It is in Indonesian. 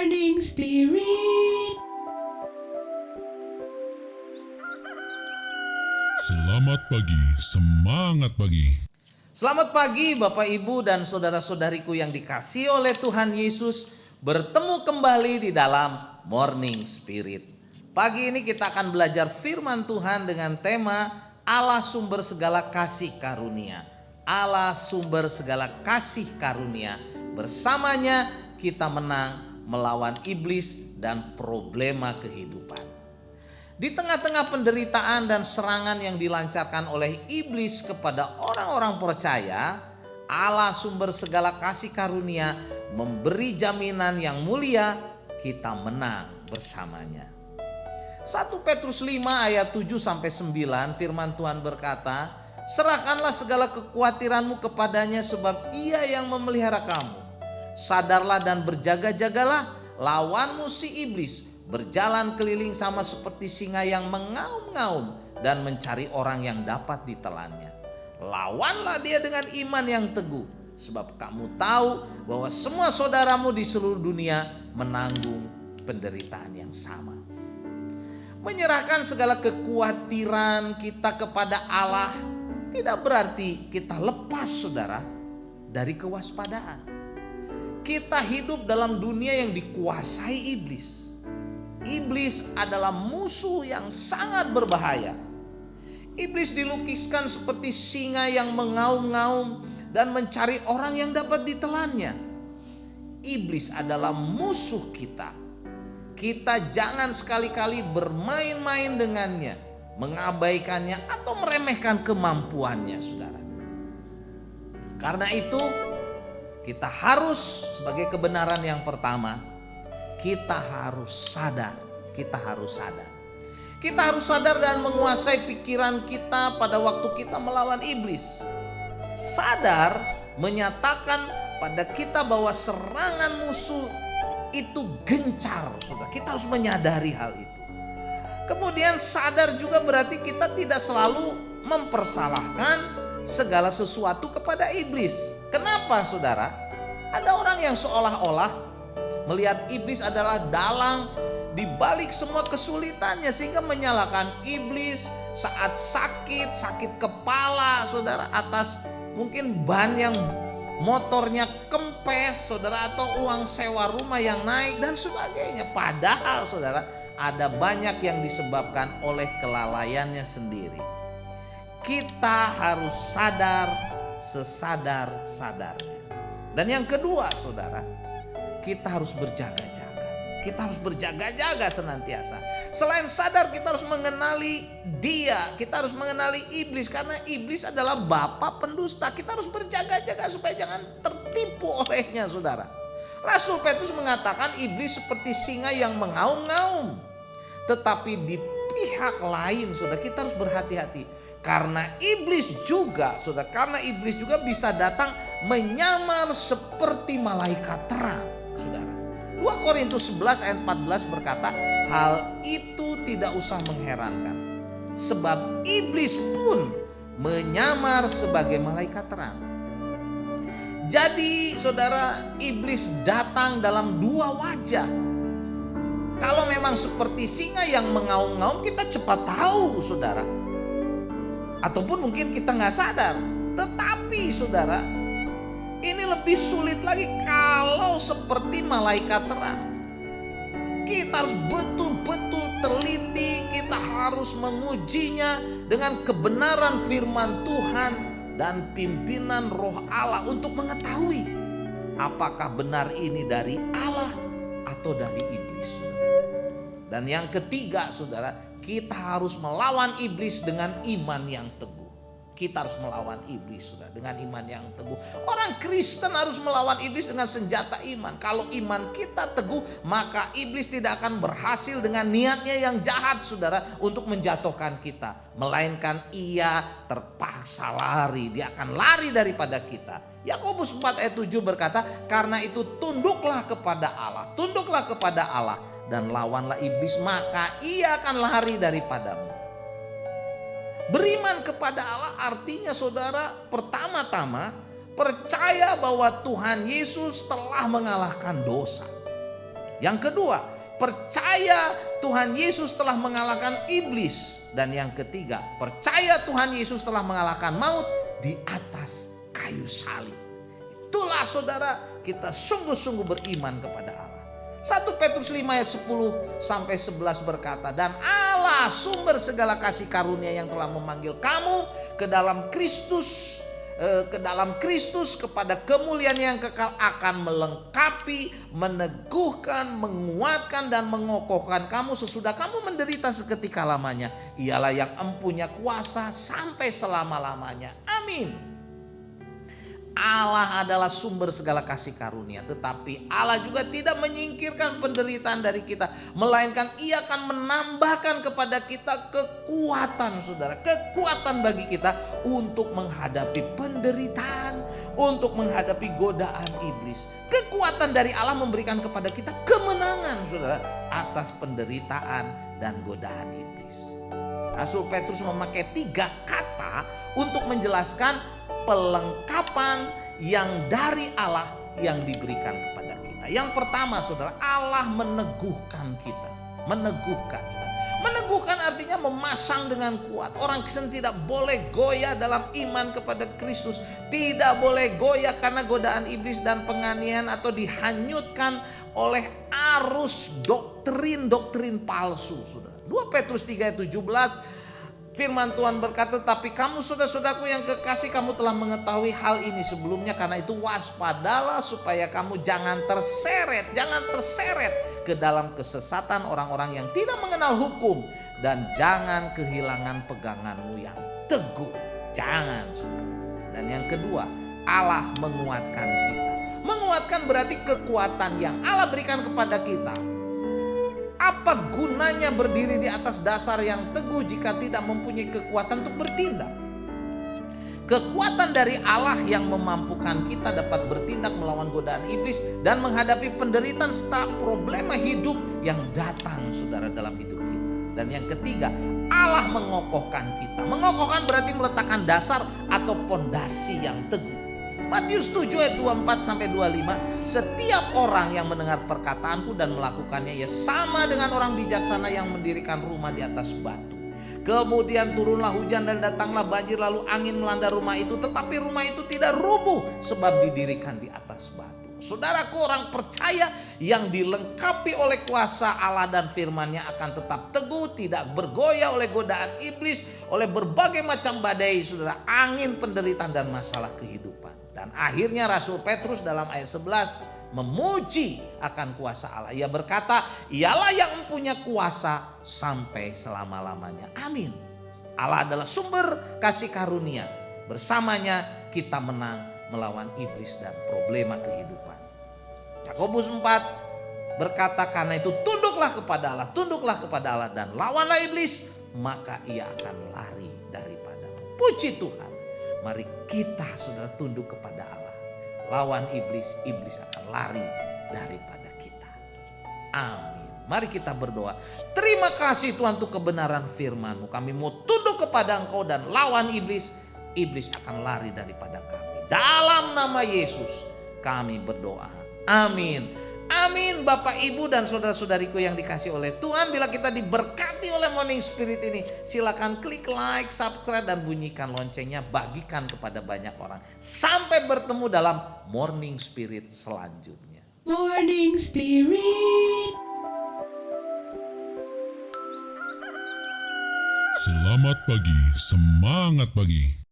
Morning Spirit. Selamat pagi, semangat pagi. Selamat pagi Bapak Ibu dan saudara-saudariku yang dikasihi oleh Tuhan Yesus. Bertemu kembali di dalam Morning Spirit. Pagi ini kita akan belajar firman Tuhan dengan tema Allah sumber segala kasih karunia. Allah sumber segala kasih karunia. Bersamanya kita menang melawan iblis dan problema kehidupan. Di tengah-tengah penderitaan dan serangan yang dilancarkan oleh iblis kepada orang-orang percaya, Allah sumber segala kasih karunia memberi jaminan yang mulia kita menang bersamanya. 1 Petrus 5 ayat 7-9 firman Tuhan berkata, "Serahkanlah segala kekhawatiranmu kepadanya sebab Ia yang memelihara kamu. Sadarlah dan berjaga-jagalah, lawanmu si iblis berjalan keliling sama seperti singa yang mengaum-ngaum dan mencari orang yang dapat ditelannya. Lawanlah dia dengan iman yang teguh, sebab kamu tahu bahwa semua saudaramu di seluruh dunia menanggung penderitaan yang sama." Menyerahkan segala kekhawatiran kita kepada Allah tidak berarti kita lepas, saudara, dari kewaspadaan. Kita hidup dalam dunia yang dikuasai iblis. Iblis adalah musuh yang sangat berbahaya. Iblis dilukiskan seperti singa yang mengaum-ngaum dan mencari orang yang dapat ditelannya. Iblis adalah musuh kita. Kita jangan sekali-kali bermain-main dengannya, mengabaikannya atau meremehkan kemampuannya, saudara. Karena itu, kita harus sebagai kebenaran yang pertama, kita harus sadar. Kita harus sadar dan menguasai pikiran kita pada waktu kita melawan iblis. Sadar menyatakan pada kita bahwa serangan musuh itu gencar, saudara. Kita harus menyadari hal itu. Kemudian sadar juga berarti kita tidak selalu mempersalahkan segala sesuatu kepada iblis. Kenapa, saudara? Ada orang yang seolah-olah melihat iblis adalah dalang di balik semua kesulitannya, sehingga menyalahkan iblis saat sakit kepala, saudara, atas mungkin ban yang motornya kempes, saudara, atau uang sewa rumah yang naik dan sebagainya. Padahal, saudara, ada banyak yang disebabkan oleh kelalaiannya sendiri. Kita harus sadar sesadar-sadarnya. Dan yang kedua, saudara, kita harus berjaga-jaga. Kita harus berjaga-jaga senantiasa. Selain sadar, kita harus mengenali dia. Kita harus mengenali iblis, karena iblis adalah bapa pendusta. Kita harus berjaga-jaga supaya jangan tertipu olehnya, saudara. Rasul Petrus mengatakan iblis seperti singa yang mengaum-ngaum. Tetapi di pihak lain, saudara, kita harus berhati-hati. Karena iblis juga bisa datang menyamar seperti malaikat terang, saudara. 2 Korintus 11 ayat 14 berkata, "Hal itu tidak usah mengherankan, sebab iblis pun menyamar sebagai malaikat terang." Jadi, saudara, iblis datang dalam dua wajah. Kalau memang seperti singa yang mengaum-ngaum, kita cepat tahu, saudara. Ataupun mungkin kita nggak sadar. Tetapi, saudara, ini lebih sulit lagi kalau seperti malaikat terang. Kita harus betul-betul teliti, kita harus mengujinya dengan kebenaran firman Tuhan dan pimpinan Roh Allah untuk mengetahui apakah benar ini dari Allah atau dari iblis. Dan yang ketiga, saudara, kita harus melawan iblis dengan iman yang teguh. Kita harus melawan iblis, saudara, dengan iman yang teguh. Orang Kristen harus melawan iblis dengan senjata iman. Kalau iman kita teguh, maka iblis tidak akan berhasil dengan niatnya yang jahat, saudara, untuk menjatuhkan kita. Melainkan ia terpaksa lari. Dia akan lari daripada kita. Yakobus 4 ayat 7 berkata, "Karena itu tunduklah kepada Allah. Tunduklah kepada Allah dan lawanlah iblis, maka ia akan lari daripadamu." Beriman kepada Allah artinya, saudara, pertama-tama percaya bahwa Tuhan Yesus telah mengalahkan dosa. Yang kedua, percaya Tuhan Yesus telah mengalahkan iblis. Dan yang ketiga, percaya Tuhan Yesus telah mengalahkan maut di atas kayu salib. Itulah saudara, kita sungguh-sungguh beriman kepada Allah. 1 Petrus 5 ayat 10 sampai 11 berkata, dan Allah sumber segala kasih karunia yang telah memanggil kamu ke dalam Kristus kepada kemuliaan yang kekal akan melengkapi, meneguhkan, menguatkan dan mengokohkan kamu sesudah kamu menderita seketika lamanya. Ialah yang empunya kuasa sampai selama-lamanya. Amin. Allah adalah sumber segala kasih karunia, tetapi Allah juga tidak menyingkirkan penderitaan dari kita, melainkan Ia akan menambahkan kepada kita kekuatan, saudara, kekuatan bagi kita untuk menghadapi penderitaan, untuk menghadapi godaan iblis. Kekuatan dari Allah memberikan kepada kita kemenangan, saudara, atas penderitaan dan godaan iblis. Rasul Petrus memakai 3 kata untuk menjelaskan pelengkapan yang dari Allah yang diberikan kepada kita. Yang pertama, saudara, Allah meneguhkan kita. Meneguhkan. Meneguhkan artinya memasang dengan kuat. Orang Kristen tidak boleh goyah dalam iman kepada Kristus. Tidak boleh goyah karena godaan iblis dan penganiayaan atau dihanyutkan oleh arus doktrin palsu, saudara. 2 Petrus 3 ayat 17, firman Tuhan berkata, tapi kamu saudara-saudaraku yang kekasih, kamu telah mengetahui hal ini sebelumnya, karena itu waspadalah supaya kamu jangan terseret ke dalam kesesatan orang-orang yang tidak mengenal hukum, dan jangan kehilangan peganganmu yang teguh. Jangan, saudara. Dan yang kedua, Allah menguatkan kita. Menguatkan berarti kekuatan yang Allah berikan kepada kita. Apa gunanya berdiri di atas dasar yang teguh jika tidak mempunyai kekuatan untuk bertindak? Kekuatan dari Allah yang memampukan kita dapat bertindak melawan godaan iblis dan menghadapi penderitaan serta problema hidup yang datang, saudara, dalam hidup kita. Dan yang ketiga, Allah mengokohkan kita. Mengokohkan berarti meletakkan dasar atau pondasi yang teguh. Matius 7 ayat 24 sampai 25, setiap orang yang mendengar perkataanku dan melakukannya, ia sama dengan orang bijaksana yang mendirikan rumah di atas batu. Kemudian turunlah hujan dan datanglah banjir, lalu angin melanda rumah itu, tetapi rumah itu tidak rubuh sebab didirikan di atas batu. Saudaraku, orang percaya yang dilengkapi oleh kuasa Allah dan firman-Nya akan tetap teguh, tidak bergoyah oleh godaan iblis, oleh berbagai macam badai, saudara, angin, penderitaan dan masalah kehidupan. Dan akhirnya Rasul Petrus dalam ayat 11 memuji akan kuasa Allah. Ia berkata, ialah yang mempunyai kuasa sampai selama-lamanya. Amin. Allah adalah sumber kasih karunia. Bersamanya kita menang melawan iblis dan problema kehidupan. Yakobus 4 berkata, karena itu tunduklah kepada Allah dan lawanlah iblis, maka ia akan lari daripadamu. Puji Tuhan. Mari kita, saudara, tunduk kepada Allah. Lawan iblis, iblis akan lari daripada kita. Amin. Mari kita berdoa. Terima kasih Tuhan untuk kebenaran firman-Mu. Kami mau tunduk kepada Engkau dan lawan iblis, iblis akan lari daripada kami. Dalam nama Yesus kami berdoa. Amin. Amin. Bapak, Ibu dan saudara-saudariku yang dikasih oleh Tuhan, bila kita diberkati oleh Morning Spirit ini, silakan klik like, subscribe dan bunyikan loncengnya, bagikan kepada banyak orang. Sampai bertemu dalam Morning Spirit selanjutnya. Morning Spirit. Selamat pagi, semangat pagi.